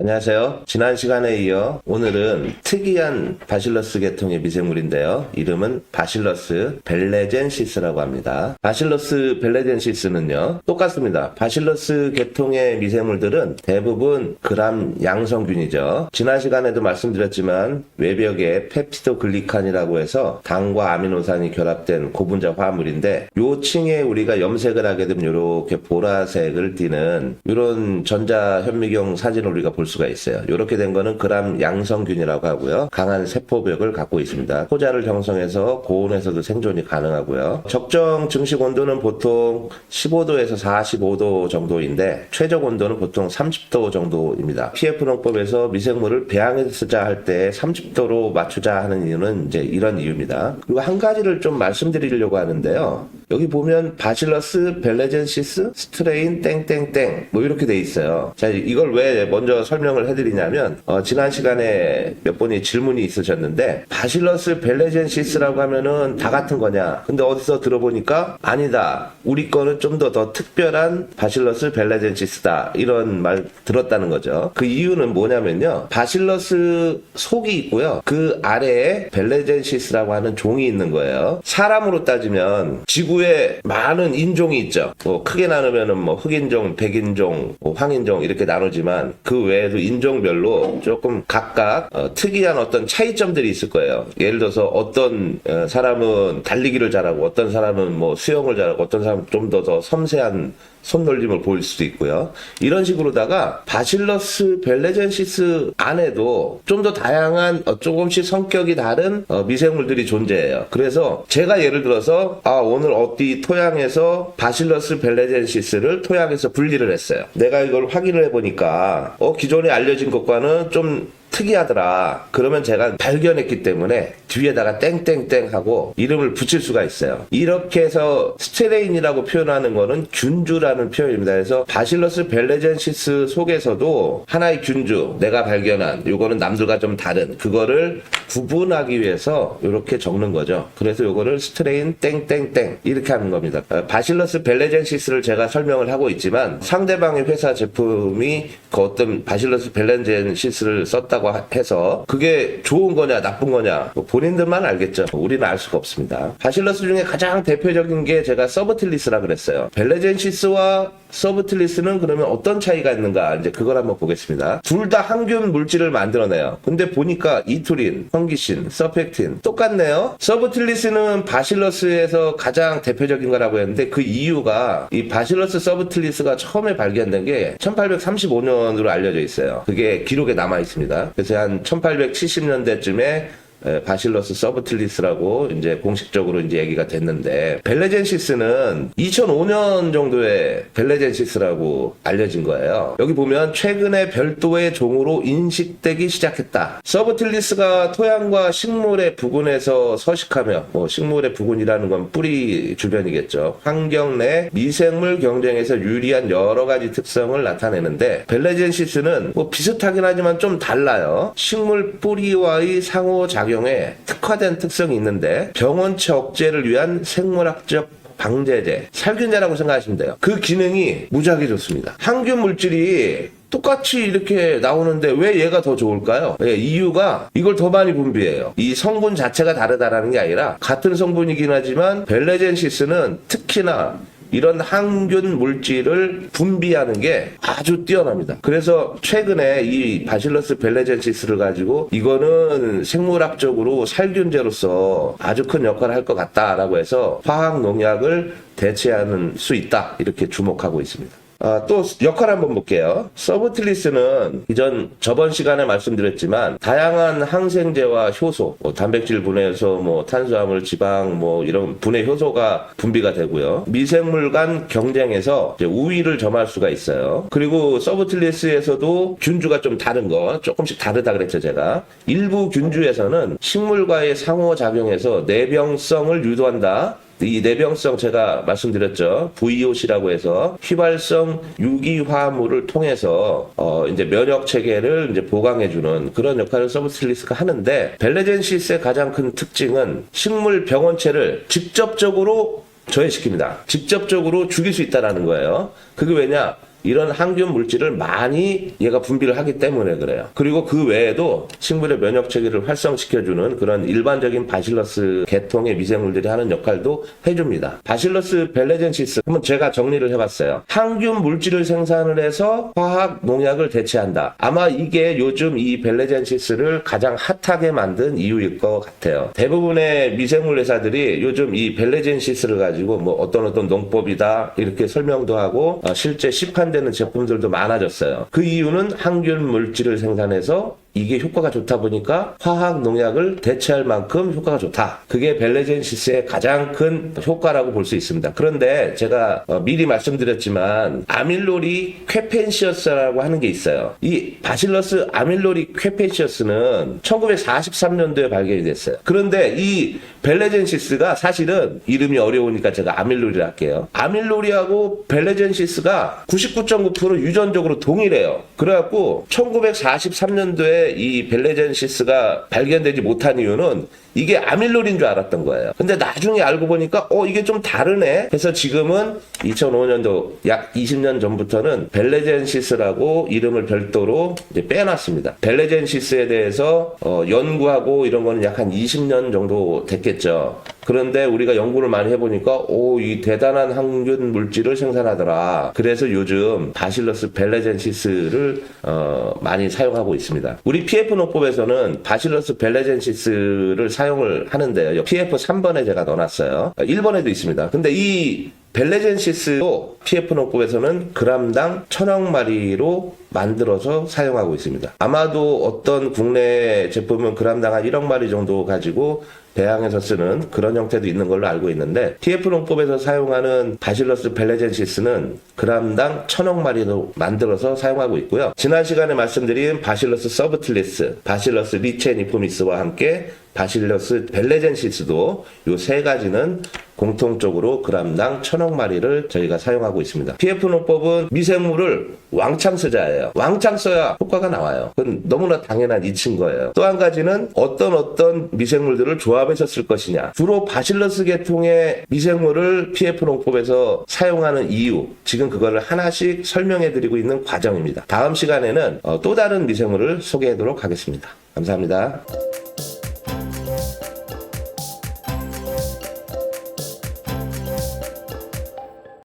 안녕하세요. 지난 시간에 이어 오늘은 특이한 바실러스 계통의 미생물인데요. 이름은 바실러스 벨레젠시스라고 합니다. 바실러스 벨레젠시스는요, 똑같습니다. 바실러스 계통의 미생물들은 대부분 gram 양성균이죠. 지난 시간에도 말씀드렸지만 외벽에 펩티도글리칸이라고 해서 당과 아미노산이 결합된 고분자 화합물인데, 요 층에 우리가 염색을 하게 되면 이렇게 보라색을 띠는 이런 전자 현미경 사진을 우리가 볼 수가 있어요. 이렇게 된 거는 그람 양성균이라고 하고요. 강한 세포벽을 갖고 있습니다. 포자를 형성해서 고온에서도 생존이 가능하고요. 적정 증식 온도는 보통 15도에서 45도 정도인데 최적 온도는 보통 30도 정도입니다. PF 농법에서 미생물을 배양해서 쓰자 할 때 30도로 맞추자 하는 이유는 이제 이런 이유입니다. 그리고 한 가지를 좀 말씀드리려고 하는데요. 여기 보면 바실러스 벨레젠시스 스트레인 땡땡땡 뭐 이렇게 돼 있어요. 자, 이걸 왜 먼저 설명을 해드리냐면 지난 시간에 몇 분이 질문이 있으셨는데, 바실러스 벨레젠시스라고 하면은 다 같은 거냐? 근데 어디서 들어보니까 아니다, 우리 거는 좀 더 특별한 바실러스 벨레젠시스다, 이런 말 들었다는 거죠. 그 이유는 뭐냐면요, 바실러스 속이 있고요, 그 아래에 벨레젠시스라고 하는 종이 있는 거예요. 사람으로 따지면 지구에 많은 인종이 있죠. 뭐 크게 나누면은 뭐 흑인종, 백인종, 뭐 황인종 이렇게 나누지만 그 외에도 인종별로 조금 각각 특이한 어떤 차이점들이 있을 거예요. 예를 들어서 어떤 사람은 달리기를 잘하고, 어떤 사람은 뭐 수영을 잘하고, 어떤 사람은 좀 더 섬세한 손놀림을 보일 수도 있고요. 이런 식으로다가 바실러스 벨레젠시스 안에도 좀 더 다양한 조금씩 성격이 다른 미생물들이 존재해요. 그래서 제가 예를 들어서 오늘 어디 토양에서 바실러스 벨레젠시스를 토양에서 분리를 했어요. 내가 이걸 확인을 해보니까 기존에 알려진 것과는 좀 특이하더라. 그러면 제가 발견했기 때문에 뒤에다가 땡땡땡 하고 이름을 붙일 수가 있어요. 이렇게 해서 스트레인이라고 표현하는 거는 균주라는 표현입니다. 그래서 바실러스 벨레젠시스 속에서도 하나의 균주, 내가 발견한 요거는 남들과 좀 다른, 그거를 구분하기 위해서 이렇게 적는 거죠. 그래서 요거를 스트레인 땡땡땡 이렇게 하는 겁니다. 바실러스 벨레젠시스를 제가 설명을 하고 있지만 상대방의 회사 제품이 그 어떤 바실러스 벨레젠시스를 썼다고 해서 그게 좋은 거냐 나쁜 거냐 본인들만 알겠죠. 우리는 알 수가 없습니다. 바실러스 중에 가장 대표적인 게 제가 서브틸리스라 그랬어요. 벨레젠시스와 서브틸리스는 그러면 어떤 차이가 있는가, 이제 그걸 한번 보겠습니다. 둘 다 항균 물질을 만들어내요. 근데 보니까 이투린, 펑기신, 서펙틴 똑같네요. 서브틸리스는 바실러스에서 가장 대표적인 거라고 했는데, 그 이유가 이 바실러스 서브틸리스가 처음에 발견된 게 1835년으로 알려져 있어요. 그게 기록에 남아 있습니다. 그래서 한 1870년대쯤에 바실러스 서브틸리스라고 이제 공식적으로 이제 얘기가 됐는데, 벨레젠시스는 2005년 정도에 벨레젠시스라고 알려진 거예요. 여기 보면 최근에 별도의 종으로 인식되기 시작했다. 서브틸리스가 토양과 식물의 부근에서 서식하며, 뭐 식물의 부근이라는 건 뿌리 주변이겠죠. 환경 내 미생물 경쟁에서 유리한 여러 가지 특성을 나타내는데, 벨레젠시스는 뭐 비슷하긴 하지만 좀 달라요. 식물 뿌리와의 상호작용 에 특화된 특성이 있는데, 병원체 억제를 위한 생물학적 방제제, 살균제라고 생각하시면 돼요. 그 기능이 무지하게 좋습니다. 항균 물질이 똑같이 이렇게 나오는데 왜 얘가 더 좋을까요? 이유가 이걸 더 많이 분비해요. 이 성분 자체가 다르다라는 게 아니라 같은 성분이긴 하지만 벨레젠시스는 특히나 이런 항균 물질을 분비하는 게 아주 뛰어납니다. 그래서 최근에 이 바실러스 벨레젠시스를 가지고 이거는 생물학적으로 살균제로서 아주 큰 역할을 할 것 같다라고 해서 화학 농약을 대체하는 수 있다, 이렇게 주목하고 있습니다. 또 역할 한번 볼게요. 서브틸리스는 저번 시간에 말씀드렸지만 다양한 항생제와 효소, 단백질 분해에서 탄수화물, 지방, 이런 분해 효소가 분비가 되고요. 미생물 간 경쟁에서 이제 우위를 점할 수가 있어요. 그리고 서브틸리스에서도 균주가 좀 다른 거, 조금씩 다르다 그랬죠, 제가. 일부 균주에서는 식물과의 상호작용에서 내병성을 유도한다. 이 내병성 제가 말씀드렸죠. VOC라고 해서 휘발성 유기화합물을 통해서 이제 면역 체계를 이제 보강해주는 그런 역할을 서브틸리스가 하는데, 벨레젠시스의 가장 큰 특징은 식물 병원체를 직접적으로 저해시킵니다. 직접적으로 죽일 수 있다는 거예요. 그게 왜냐? 이런 항균 물질을 많이 얘가 분비를 하기 때문에 그래요. 그리고 그 외에도 식물의 면역 체계를 활성시켜주는 그런 일반적인 바실러스 계통의 미생물들이 하는 역할도 해줍니다. 바실러스 벨레젠시스 한번 제가 정리를 해봤어요. 항균 물질을 생산을 해서 화학 농약을 대체한다. 아마 이게 요즘 이 벨레젠시스를 가장 핫하게 만든 이유일 것 같아요. 대부분의 미생물 회사들이 요즘 이 벨레젠시스를 가지고 뭐 어떤 농법이다 이렇게 설명도 하고 실제 시판되는 제품들도 많아졌어요. 그 이유는 항균 물질을 생산해서 이게 효과가 좋다 보니까 화학 농약을 대체할 만큼 효과가 좋다. 그게 벨레젠시스의 가장 큰 효과라고 볼 수 있습니다. 그런데 제가 미리 말씀드렸지만 아밀로리 퀘펜시어스라고 하는 게 있어요. 이 바실러스 아밀로리 퀘펜시어스는 1943년도에 발견이 됐어요. 그런데 이 벨레젠시스가 사실은 이름이 어려우니까 제가 아밀로리를 할게요. 아밀로리하고 벨레젠시스가 99.9% 유전적으로 동일해요. 그래갖고 1943년도에 이 벨레젠시스가 발견되지 못한 이유는 이게 아밀로리인 줄 알았던 거예요. 근데 나중에 알고 보니까 이게 좀 다르네. 그래서 지금은 2005년도 약 20년 전부터는 벨레젠시스라고 이름을 별도로 이제 빼놨습니다. 벨레젠시스에 대해서 연구하고 이런 거는 약 한 20년 정도 됐겠죠. 그런데 우리가 연구를 많이 해보니까 이 대단한 항균 물질을 생산하더라. 그래서 요즘 바실러스 벨레젠시스를 많이 사용하고 있습니다. 우리 PF농법에서는 바실러스 벨레젠시스를 사용을 하는데요. PF 3번에 제가 넣어놨어요. 1번에도 있습니다. 근데 이 벨레젠시스도 PF농법에서는 그람당 1000억 마리로 만들어서 사용하고 있습니다. 아마도 어떤 국내 제품은 그람당 한 1억 마리 정도 가지고 배양해서 쓰는 그런 형태도 있는 걸로 알고 있는데 TF농법에서 사용하는 바실러스 벨레젠시스는 그람당 1000억 마리로 만들어서 사용하고 있고요. 지난 시간에 말씀드린 바실러스 서브틸리스, 바실러스 리체니포미스와 함께 바실러스 벨레젠시스도 이 세 가지는 공통적으로 그람당 1000억 마리를 저희가 사용하고 있습니다. PF농법은 미생물을 왕창 쓰자예요. 왕창 써야 효과가 나와요. 그건 너무나 당연한 이치인 거예요. 또 한 가지는 어떤 미생물들을 조합해서 쓸 것이냐. 주로 바실러스 계통의 미생물을 PF농법에서 사용하는 이유, 지금 그거를 하나씩 설명해 드리고 있는 과정입니다. 다음 시간에는 또 다른 미생물을 소개하도록 하겠습니다. 감사합니다.